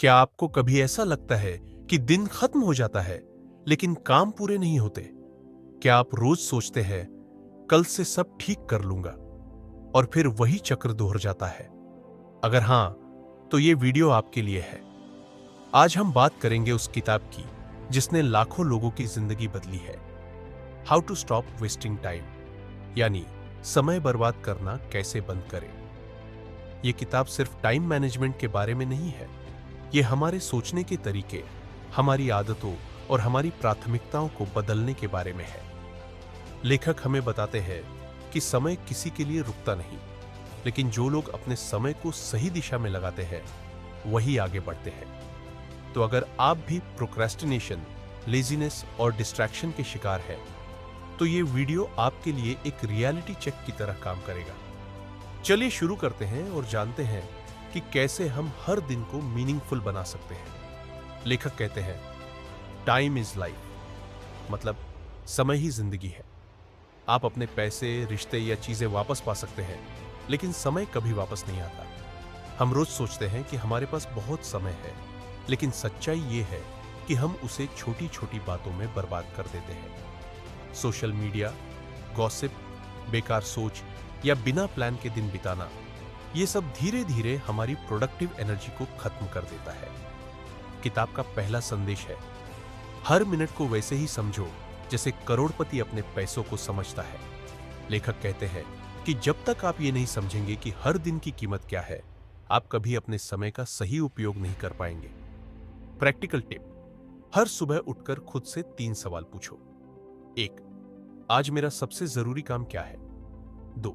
क्या आपको कभी ऐसा लगता है कि दिन खत्म हो जाता है लेकिन काम पूरे नहीं होते? क्या आप रोज सोचते हैं कल से सब ठीक कर लूंगा और फिर वही चक्र दोहर जाता है? अगर हां, तो ये वीडियो आपके लिए है। आज हम बात करेंगे उस किताब की जिसने लाखों लोगों की जिंदगी बदली है। How to stop wasting time, यानी समय बर्बाद करना कैसे बंद करें। यह किताब सिर्फ टाइम मैनेजमेंट के बारे में नहीं है, ये हमारे सोचने के तरीके, हमारी आदतों और हमारी प्राथमिकताओं को बदलने के बारे में है। लेखक हमें बताते हैं कि समय किसी के लिए रुकता नहीं, लेकिन जो लोग अपने समय को सही दिशा में लगाते हैं वही आगे बढ़ते हैं। तो अगर आप भी प्रोक्रेस्टिनेशन, लेजीनेस और डिस्ट्रैक्शन के शिकार हैं, तो ये वीडियो आपके लिए एक रियलिटी चेक की तरह काम करेगा। चलिए शुरू करते हैं और जानते हैं कि कैसे हम हर दिन को मीनिंगफुल बना सकते हैं। लेखक कहते हैं, टाइम इज लाइफ, मतलब समय ही जिंदगी है। आप अपने पैसे, रिश्ते या चीजें वापस पा सकते हैं, लेकिन समय कभी वापस नहीं आता। हम रोज सोचते हैं कि हमारे पास बहुत समय है, लेकिन सच्चाई ये है कि हम उसे छोटी छोटी बातों में बर्बाद कर देते हैं। सोशल मीडिया, गॉसिप, बेकार सोच या बिना प्लान के दिन बिताना, ये सब धीरे धीरे हमारी प्रोडक्टिव एनर्जी को खत्म कर देता है। किताब का पहला संदेश है, हर मिनट को वैसे ही समझो जैसे करोड़पति अपने पैसों को समझता है। लेखक कहते हैं कि जब तक आप ये नहीं समझेंगे कि हर दिन की कीमत क्या है, आप कभी अपने समय का सही उपयोग नहीं कर पाएंगे। प्रैक्टिकल टिप, हर सुबह उठकर खुद से 3 सवाल पूछो। 1, आज मेरा सबसे जरूरी काम क्या है? 2,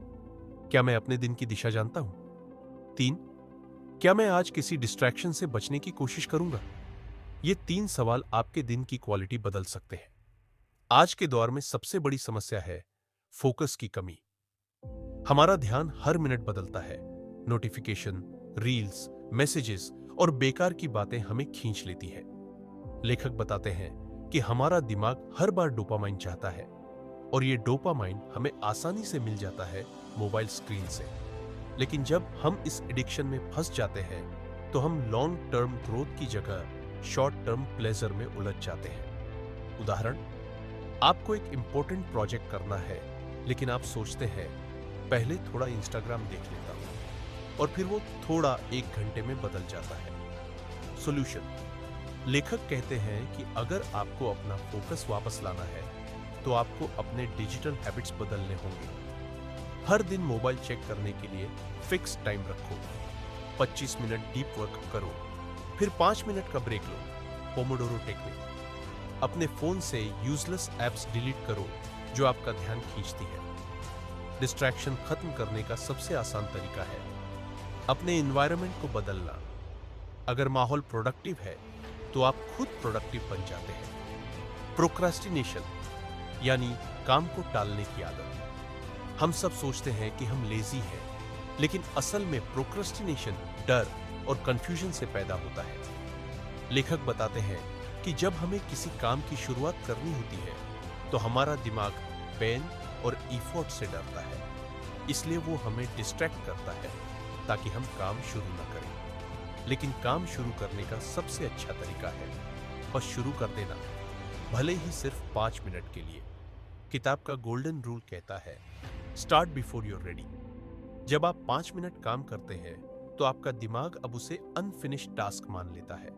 क्या मैं अपने दिन की दिशा जानता हूं? 3, क्या मैं आज किसी डिस्ट्रैक्शन से बचने की कोशिश करूंगा? ये 3 सवाल आपके दिन की क्वालिटी बदल सकते हैं। आज के दौर में सबसे बड़ी समस्या है फोकस की कमी। हमारा ध्यान हर मिनट बदलता है। नोटिफिकेशन, रील्स, मैसेजेस और बेकार की बातें हमें खींच लेती है। लेखक बताते हैं कि हमारा दिमाग हर बार डोपामाइन चाहता है, और ये डोपामाइन हमें आसानी से मिल जाता है मोबाइल स्क्रीन से। लेकिन जब हम इस एडिक्शन में फंस जाते हैं, तो हम लॉन्ग टर्म ग्रोथ की जगह शॉर्ट टर्म प्लेजर में उलझ जाते हैं। उदाहरण, आपको एक इंपॉर्टेंट प्रोजेक्ट करना है, लेकिन आप सोचते हैं पहले थोड़ा इंस्टाग्राम देख लेता हूं, और फिर वो थोड़ा 1 घंटे में बदल जाता है। सॉल्यूशन, लेखक कहते हैं कि अगर आपको अपना फोकस वापस लाना है, तो आपको अपने डिजिटल हैबिट्स बदलने होंगे। हर दिन मोबाइल चेक करने के लिए फिक्स टाइम रखो। 25 मिनट डीप वर्क करो, फिर 5 मिनट का ब्रेक लो, पोमोडोरो टेक्निक। अपने फोन से यूजलेस एप्स डिलीट करो जो आपका ध्यान खींचती है। डिस्ट्रैक्शन खत्म करने का सबसे आसान तरीका है अपने एनवायरनमेंट को बदलना। अगर माहौल प्रोडक्टिव है, तो आप खुद प्रोडक्टिव बन जाते हैं। प्रोक्रास्टिनेशन, यानी काम को टालने की आदत। हम सब सोचते हैं कि हम लेजी हैं, लेकिन असल में प्रोक्रास्टिनेशन डर और कंफ्यूजन से पैदा होता है। लेखक बताते हैं कि जब हमें किसी काम की शुरुआत करनी होती है, तो हमारा दिमाग पेन और एफर्ट से डरता है, इसलिए वो हमें डिस्ट्रैक्ट करता है ताकि हम काम शुरू न करें। लेकिन काम शुरू करने का सबसे अच्छा तरीका है बस शुरू कर देना, भले ही सिर्फ 5 मिनट के लिए। किताब का गोल्डन रूल कहता है, स्टार्ट बिफोर यूर रेडी। जब आप 5 मिनट काम करते हैं, तो आपका दिमाग अब उसे अनफिनिश्ड टास्क मान लेता है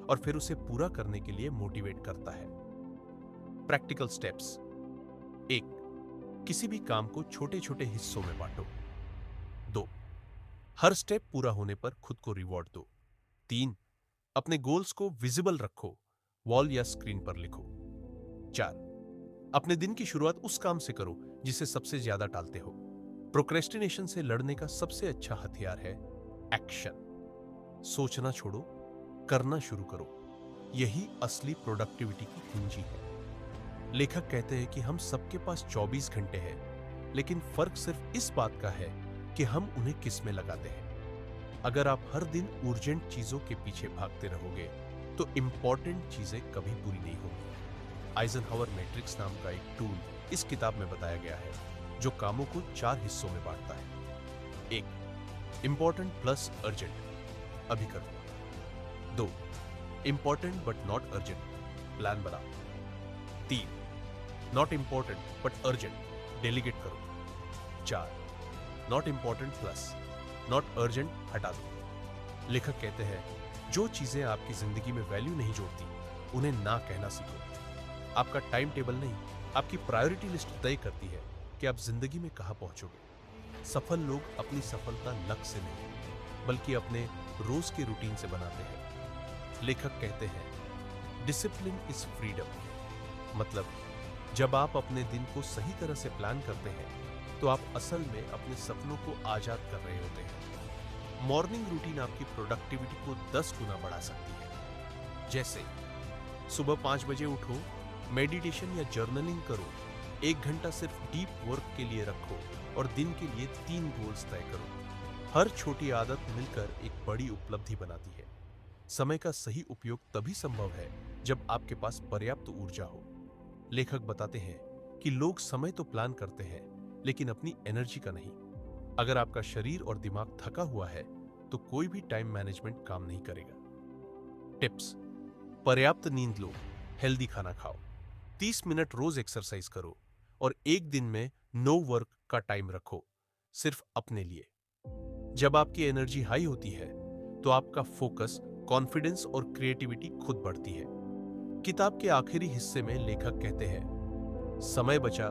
और फिर उसे पूरा करने के लिए मोटिवेट करता है। प्रैक्टिकल स्टेप्स: 1, किसी भी काम को छोटे छोटे हिस्सों में बांटो। 2, हर स्टेप पूरा होने पर खुद को रिवॉर्ड दो। 3, अपने गोल्स को विजिबल रखो, वॉल या स्क्रीन पर लिखो। 4, अपने दिन की शुरुआत उस काम से करो जिसे सबसे ज्यादा टालते हो। प्रोक्रेस्टिनेशन से लड़ने का सबसे अच्छा हथियार है एक्शन। सोचना छोड़ो, करना शुरू करो। यही असली प्रोडक्टिविटी की कुंजी है। लेखक कहते हैं कि हम सबके पास 24 घंटे हैं, लेकिन फर्क सिर्फ इस बात का है कि हम उन्हें किस में लगाते हैं। अगर आप हर दिन urgent चीजों के पीछे भागते रहोगे, तो इंपॉर्टेंट चीजें कभी पूरी नहीं होंगी। आइजनहावर मैट्रिक्स नाम का एक टूल इस किताब में बताया गया है, जो कामों को 4 हिस्सों में बांटता है। 1, इंपॉर्टेंट प्लस अर्जेंट, अभी करो। 2. Important but not urgent, plan बनाओ। 3. Not important but urgent, delegate करो। 4. Not important plus not urgent हटा दो। लेखक कहते हैं जो चीजें आपकी जिंदगी में वैल्यू नहीं जोड़ती उन्हें ना कहना सीखो। आपका टाइम टेबल नहीं, आपकी प्रायोरिटी लिस्ट तय करती है कि आप जिंदगी में कहां पहुंचोगे। सफल लोग अपनी सफलता लक से नहीं बल्कि अपने रोज के रूटीन से बनाते हैं। लेखक कहते हैं डिसिप्लिन इज फ्रीडम, मतलब जब आप अपने दिन को सही तरह से प्लान करते हैं तो आप असल में अपने सपनों को आजाद कर रहे होते हैं। मॉर्निंग रूटीन आपकी प्रोडक्टिविटी को 10 गुना बढ़ा सकती है। जैसे सुबह 5 बजे उठो, मेडिटेशन या जर्नलिंग करो, 1 घंटा सिर्फ डीप वर्क के लिए रखो और दिन के लिए 3 गोल्स तय करो। हर छोटी आदत मिलकर एक बड़ी उपलब्धि बनाती है। समय का सही उपयोग तभी संभव है जब आपके पास पर्याप्त ऊर्जा हो। लेखक बताते हैं कि लोग समय तो प्लान करते हैं लेकिन अपनी एनर्जी का नहीं। अगर आपका शरीर और दिमाग थका हुआ है तो कोई भी टाइम मैनेजमेंट काम नहीं करेगा। टिप्स: पर्याप्त नींद लो, हेल्दी खाना खाओ, 30 मिनट रोज एक्सरसाइज करो और एक दिन में नो वर्क का टाइम रखो, सिर्फ अपने लिए। जब आपकी एनर्जी हाई होती है तो आपका फोकस, कॉन्फिडेंस और क्रिएटिविटी खुद बढ़ती है। किताब के आखिरी हिस्से में लेखक कहते हैं समय बचा